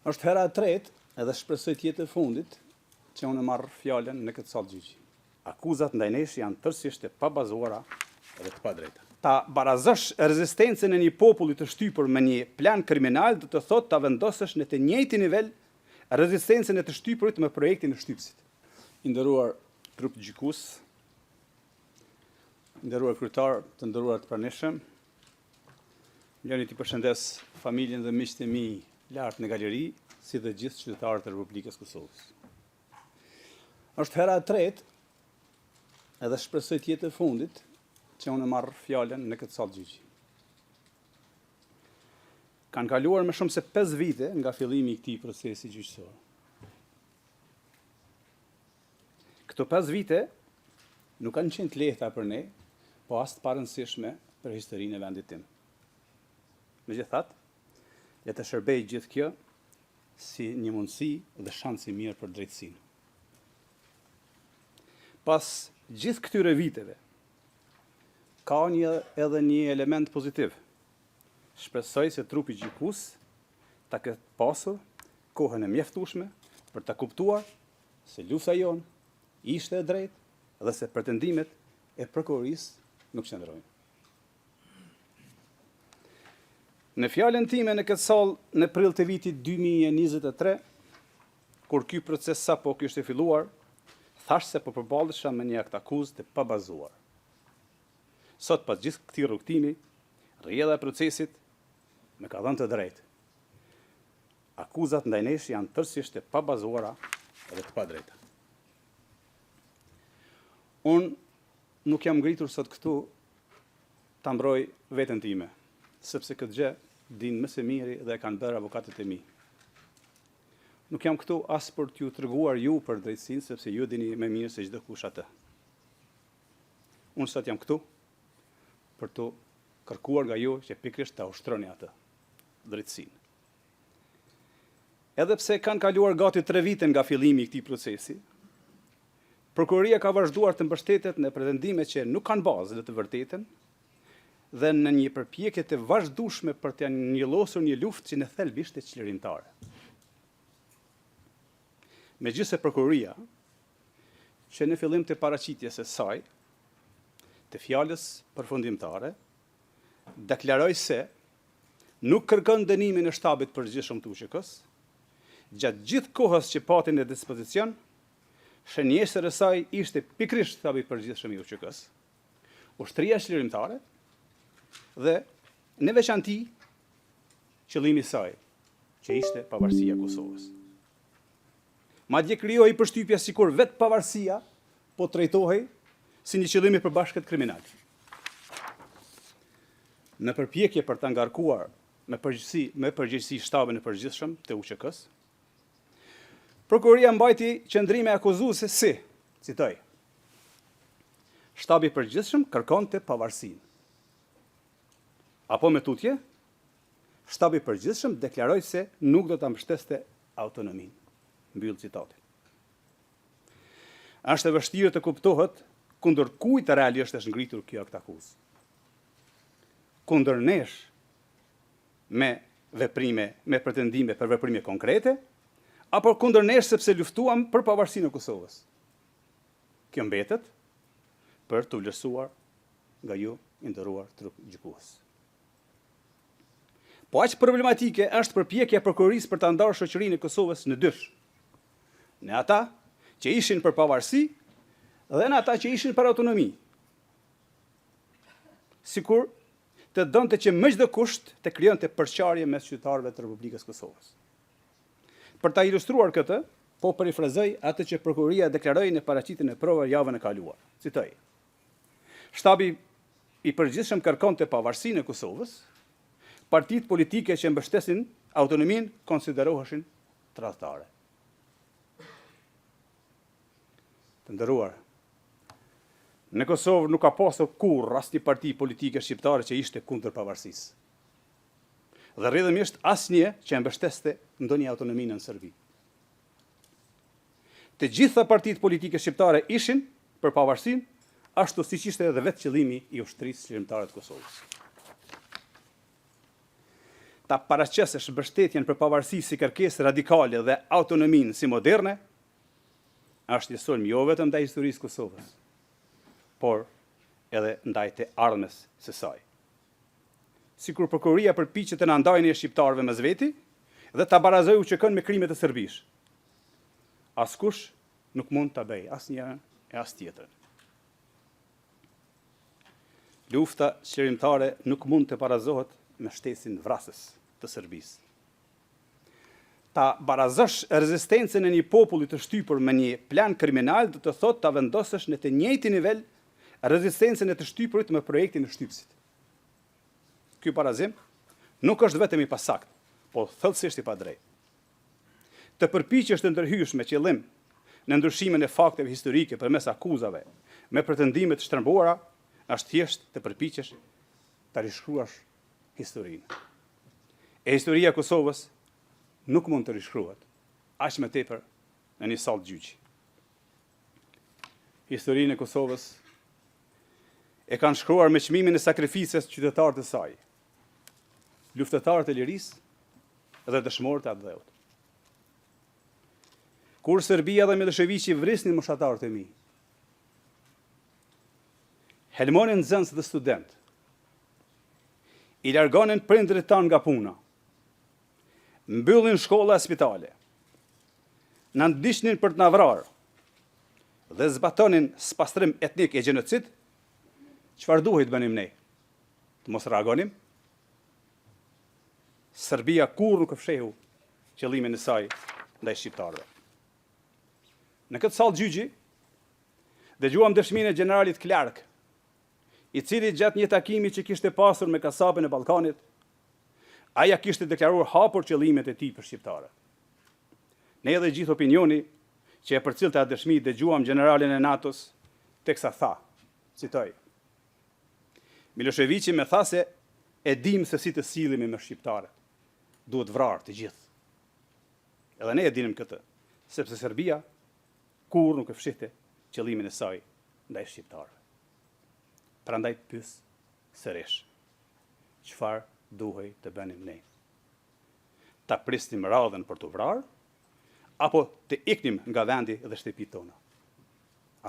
Është hera e tretë, edhe shpresoj të jetë e fundit, që unë marr fjalën në këtë sallë gjyqi. Akuzat ndaj nesh janë tërësisht e pabazuara dhe të padrejta. Ta barazosh rezistencën e një populli të shtypur me një plan kriminal do të thotë ta vendosësh në të njëjtin nivel rezistencën e të shtypurit me projektin e shtypësit. I nderuar grup gjykues, nderuar kryetar, të nderuar të pranishëm, lëni të përshëndes familjen dhe miqtë e mi lart në galeri, si dhe gjithë qytetarët e Republikës Kosovës. Është hera e tretë, edhe shpresoj të jetë e fundit, që unë marr fjalën në këtë sallë gjyqi. Kanë kaluar më shumë se 5 vite nga fillimi i këtij procesi gjyqësor. Këto 5 vite nuk kanë qenë të lehta për ne, po as të parëndësishme për historinë e vendit tim. Megjithatë, le të shërbej gjithë kjo si një mundësi dhe shans i mirë për drejtësinë. Pas gjithë këtyre viteve, ka edhe një element pozitiv. Shpresoj se trupi gjykues ta ketë pasur kohën e mjaftueshme për ta kuptuar se lufta jonë ishte e drejtë dhe se pretendimet e prokurorisë nuk qëndrojnë. Në fjalën time në këtë sallë në prill të vitit 2023, kur ky proces sapo kishte filluar, thash se po përballesha me një akt akuzë të pabazuar. Sot pas gjithë këtij rrugtimi, rrjedha e procesit më ka dhënë të drejtë. Akuzat ndaj nesh janë tërësisht e pabazuara dhe të padrejta. Unë nuk jam ngritur sot këtu ta mbroj veten time, sepse këtë gjë din më së miri dhe e kanë bërë avokatët e mi. Nuk jam këtu as për t'ju treguar ju për drejtësinë, sepse ju dini më mirë se çdo kush atë. Unë sot jam këtu për të kërkuar nga ju që pikërisht ta ushtroni atë drejtësinë. Edhe pse kanë kaluar gati 3 vite nga fillimi i këtij procesi, prokuroria ka vazhduar të mbështetet në pretendime që nuk kanë bazë dhe të vërtetën, dhe në një përpjekje të vazhdueshme për të njëllosur një luftë që në thelb ishte çlirimtare. Megjithëse prokuroria, që në fillim të paraqitjes së saj, të fjalës përfundimtare, deklaroi se nuk kërkon dënimin e shtabit përgjithshëm të UÇK-s, gjatë gjithë kohës që pati në dispozicion, shënjesër e saj ishte pikërisht shtabi përgjithshëm i UÇK-s, ushtria çlirimtare dhe në veçanti qëllimi i saj, që ishte pavarësia e Kosovës. Madje krijoi përshtypja sikur vetë pavarësia po trajtohej si një qëllim i përbashkët kriminal. Në përpjekje për ta ngarkuar me përgjegjësi shtabin e përgjithshëm të UÇK-s, prokuroria mbajti qëndrime akuzuese si, citoj, shtabi i përgjithshëm kërkonte pavarësinë. Apo me tutje, shtabi i përgjithshëm deklaroi se nuk do ta mbështeste autonominë. Mbyll citatin. Është e vështirë të kuptohet kundër kujt realisht është ngritur kjo akt akuzë. Kundër nesh me pretendime për veprime konkrete, apo kundër nesh sepse luftuam për pavarësinë e Kosovës. Kjo mbetet për të vlerësuar nga ju i nderuar trup gjykues. Po aq problematike është përpjekja e prokurorisë për ta ndarë shoqërinë e Kosovës në dysh. Në ata që ishin për pavarësi dhe në ata që ishin për autonomi. Sikur të donte që me çdo kusht të krijonte përçarje mes qytetarëve të Republikës Kosovës. Për ta ilustruar këtë, po perifrazoj atë që prokuroria deklaroi në paraqitjen e provave javën e kaluar. Citoj: Shtabi i përgjithshëm kërkonte pavarësinë e Kosovës, partitë politike që mbështesin autonominë konsideroheshin tradhtare. Të nderuar, në Kosovë nuk ka pasur kurrë asnjë parti politike shqiptare që ishte kundër pavarësisë. Dhe rrjedhimisht asnjë që mbështeste ndonjë autonominë në Serbi. Të gjitha partitë politike shqiptare ishin për pavarësinë, ashtu siç ishte edhe vetë qëllimi i ushtrisë çlirimtare të Kosovës. ta paraqesesh mbështetjen për pavarësi si kërkesë radikale dhe autonominë si moderne, është një sulm jo vetëm ndaj historisë Kosovës, por edhe ndaj të ardhmes së saj. Sikur prokuroria përpiqet të na ndajë ne shqiptarëve mes veti dhe ta barazojë UÇK-n me krimet e Serbisë. Askush nuk mund ta bëjë asnjërin e as tjetrën. Lufta qërimtare nuk mund të barazohet me shtesin vrasës të Serbisë. Ta barazosh rezistencën e një populli të shtypur me një plan kriminal do të thotë ta vendosësh në të njëjtin nivel rezistencën e të shtypurit me projektin e shtypësit. Ky barazim nuk është vetëm i pasakt, por thellësisht i padrejtë. Të përpiqesh të ndërhysh me qëllim në ndryshimin e fakteve historike përmes akuzave me pretendime të shtrëmbuara, është thjesht të përpiqesh ta rishkruash historinë. E historia e Kosovës nuk mund të rishkruhet, aq më tepër në një sallë gjyqi. Historinë e Kosovës e kanë shkruar me çmimin e sakrificës qytetarët e saj, luftëtarët e lirisë dhe dëshmorët e atdheut. Kur Serbia dhe Miloševiqi vrisnin moshatarët e mi, helmonin nxënës dhe student, i largonin prindërit tanë nga puna, mbyllin shkolla e spitale, na ndiqnin për të na vrarë dhe zbatonin spastrim etnik e gjenocid, çfarë duhet bënim ne? Të mos reagonim? Serbia kur nuk fshehu qëllimin e saj ndaj shqiptarëve. Në këtë sallë gjyqi, dëgjuam dëshminë e generalit Clark, i cili gjatë një takimi që kishte pasur me kasapën e Ballkanit, aja kishte deklaruar hapur qëllimet e tij për shqiptarët. Ne edhe gjithë opinioni që e përcillte atë dëshmi dëgjuam generalin e NATO-s, teksa tha, citoj: Miloševiqi më tha se e dim se si të sillemi me shqiptarët. Duhet vrarë të gjithë. Edhe ne e dinim këtë, sepse Serbia kur nuk e fshihte qëllimin e saj ndaj shqiptarëve. Prandaj pyes sërish, çfarë duhej të bënim ne? Ta prisnim radhën për të vrarë, apo të iknim nga vendi dhe shtëpitë tona?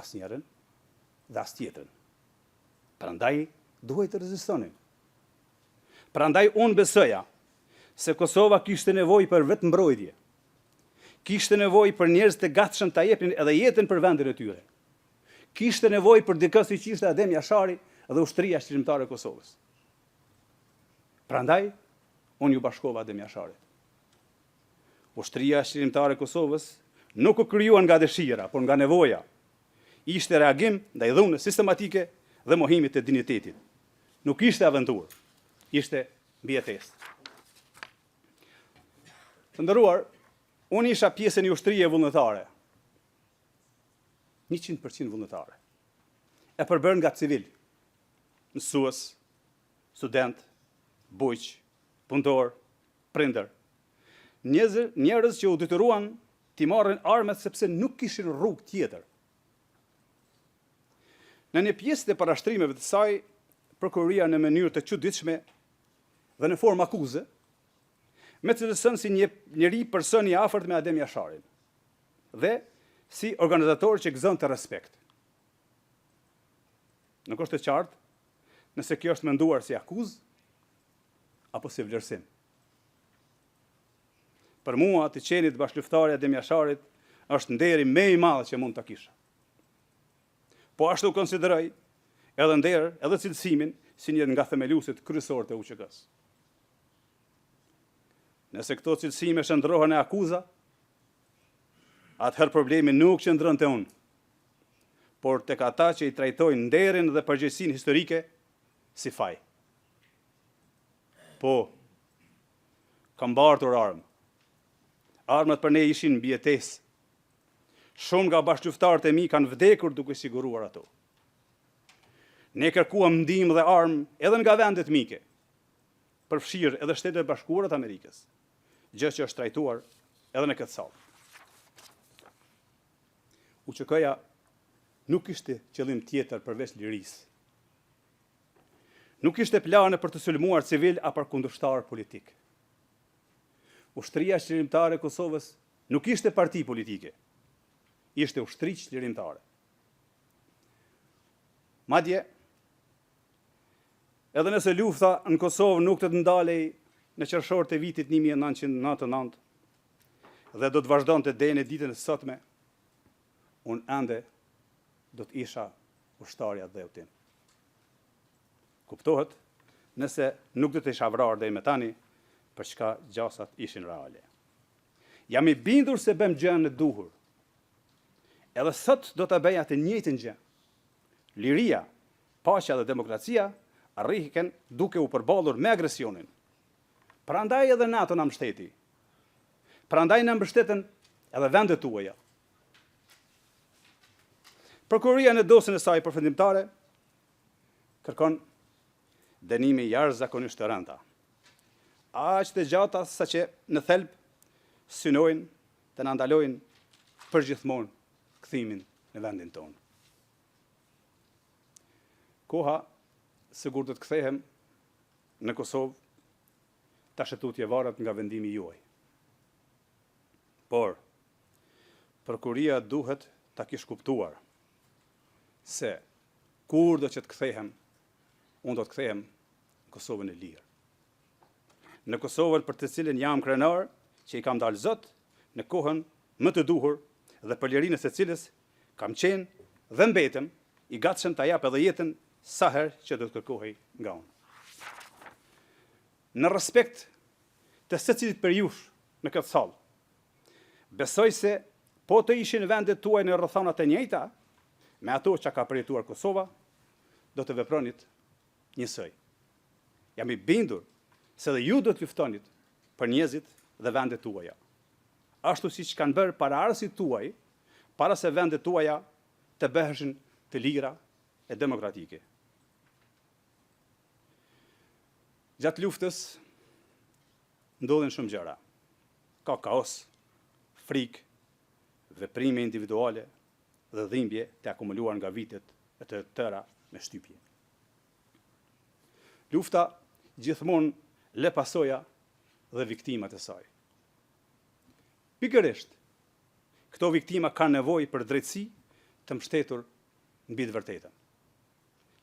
Asnjërin dhe as tjetrën. Prandaj duhej të rezistonim. Prandaj unë besoja se Kosova kishte nevojë për vetëmbrojtje. Kishte nevojë për njerëz të gatshëm ta jepnin edhe jetën për vendin e tyre. Kishte nevojë për dikë si që ishte Adem Jashari dhe ushtria shqiptare e Kosovës. Prandaj unë ju bashkova Adem Jasharit. Ushtria shqiptare e Kosovës nuk u krijuan nga dëshira, por nga nevoja. Ishte reagim ndaj dhunës sistematike dhe mohimit të dinjitetit. Nuk ishte aventurë, ishte mbijetesë. Të nderuar, unë isha pjesë e një ushtrie vullnetare. 100% vullnetare. E përbërë nga civil, mësues, student, bujq, punëtor, prindër. Njerëz që u detyruan t'i marrin armet sepse nuk kishin rrugë tjetër. Në një pjesë të parashtrimeve të saj, prokuroria në mënyrë të çuditshme dhe në formë akuze, me cilësën si njëri person i afërt me Adem Jasharin dhe si organizator që gëzon të respekt. Nuk është e qartë nëse kjo është menduar si akuzë apo si vlerësim. Për mua, të qenit bashkëluftari Adem Jasharit është nderi më i madh që mund ta kisha. Po ashtu konsideroj edhe nder, edhe cilësimin si një nga themeluesit kryesorë të UÇK-s. Nëse këto cilësime shndrohen e akuza, atëherë problemi nuk qëndron te unë, por tek ata që i trajtojnë nderin dhe përgjegjësinë historike si faj. Po, kam mbartur armë. Armat për ne ishin mbijetesë. Shumë nga bashkëluftarët e mi kanë vdekur duke siguruar ato. Ne kërkuam ndihmë dhe armë edhe nga vendet mike, përfshirë edhe Shtetet e Bashkuara të Amerikës, gjë që është trajtuar edhe në këtë sallë. UÇK-ja nuk kishte qëllim tjetër përveç lirisë. Nuk kishte plane për të sulmuar civil apo kundërshtar politik. ushtria çlirimtare e Kosovës nuk ishte parti politike, ishte ushtri çlirimtare. Madje, edhe nëse lufta në Kosovë nuk të ndalej në qershor të vitit 1999 dhe do të vazhdonte deri në ditën e sotme, unë ende do të isha ushtarja dhe tim. Kuptohet, nëse nuk do të isha vrarë deri më tani, për çka gjasat ishin reale. Jam i bindur se bëm gjën e duhur. Edhe sot do ta bëj atë njëjtën gjë. Liria, paqja dhe demokracia arrihen duke u përballur me agresionin. Prandaj edhe NATO na mbështeti. Prandaj na mbështeten edhe vendet tuaja. Prokuroria në dosjen e saj përfundimtare kërkon dënime jashtëzakonisht të rënda. Aq të gjata saqë në thelb synojnë të na ndalojnë përgjithmonë kthimin në vendin tonë. Koha sigur do të kthehem në Kosovë tash tutje varet nga vendimi juaj. Por prokuroria duhet ta kish kuptuar se kur do që të kthehem, unë do të kthehem në Kosovën e lirë. Në Kosovën për të cilën jam krenar, që i kam dalë Zot, në kohën më të duhur dhe për lirinë së cilës kam qenë dhe mbetem i gatshëm ta jap edhe jetën sa herë që do të kërkohej nga unë. Në respekt të secilit për jush në këtë sallë, besoj se po të ishin vendet tuaj në rrethana të njëjta me ato që ka përjetuar Kosova, do të vepronit njësoj. Jam i bindur se dhe ju do të luftonit për njerëzit dhe vendet tuaja. Ashtu siç kanë bërë paraardhësit tuaj, para se vendet tuaja të bëheshin të lira e demokratike. Gjatë luftës ndodhin shumë gjëra. Ka kaos, frikë, veprime individuale dhe dhimbje të akumuluar nga vitet e të tëra me shtypje. Lufta gjithmonë le pasoja dhe viktimat e saj. Pikërisht, këto viktima kanë nevojë për drejtësi të mbështetur mbi të vërtetën.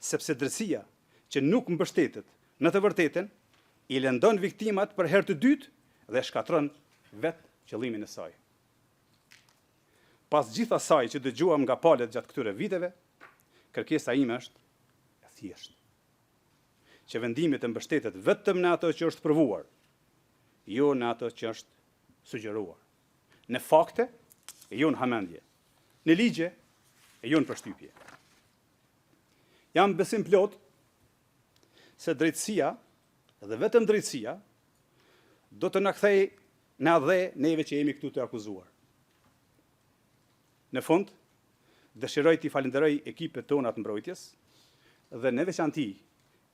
Sepse drejtësia që nuk mbështetet në të vërtetën i lëndon viktimat për herë të dytë dhe shkatron vetë qëllimin e saj. Pas gjithë asaj që dëgjuam nga palët gjatë këtyre viteve, kërkesa ime është e thjeshtë. Që vendimi të mbështetet vetëm në ato që është provuar, jo në ato që është sugjeruar. Në fakte, e jo në hamendje. Në ligje, e jo në përshtypje. Jam besim plot se drejtësia, dhe vetëm drejtësia, do të na kthej na dhe neve që jemi këtu të akuzuar. Në fund, dëshiroj t'i falenderoj ekipet tona të mbrojtjes dhe në veçanti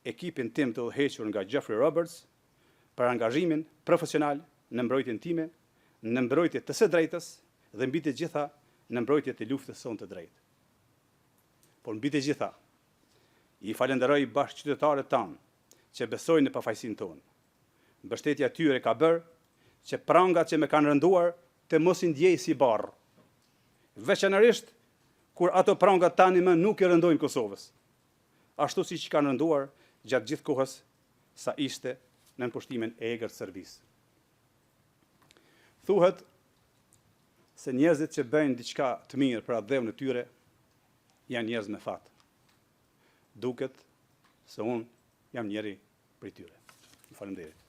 ekipin tim të udhëhequr nga Jeffrey Roberts për angazhimin profesional në mbrojtjen time, në mbrojtje të së drejtës dhe mbi të gjitha në mbrojtje të luftës sonë të drejtë. Por mbi të gjitha, i falenderoj bashkëqytetarët tanë që besojnë në pafajësinë tonë. Mbështetja tyre ka bërë që prangat që më kanë rënduar të mos i ndjej si barr. Veçanërisht kur ato prangat tani më nuk i rëndojnë Kosovës, ashtu siç kanë rënduar gjatë gjithë kohës sa ishte në pushtimin e egër servis. Thuhet se njerëzit që bëjnë diçka të mirë për atë dhevën e tyre janë njerëz me fat. Duket se unë jam njëri prej tyre. Faleminderit.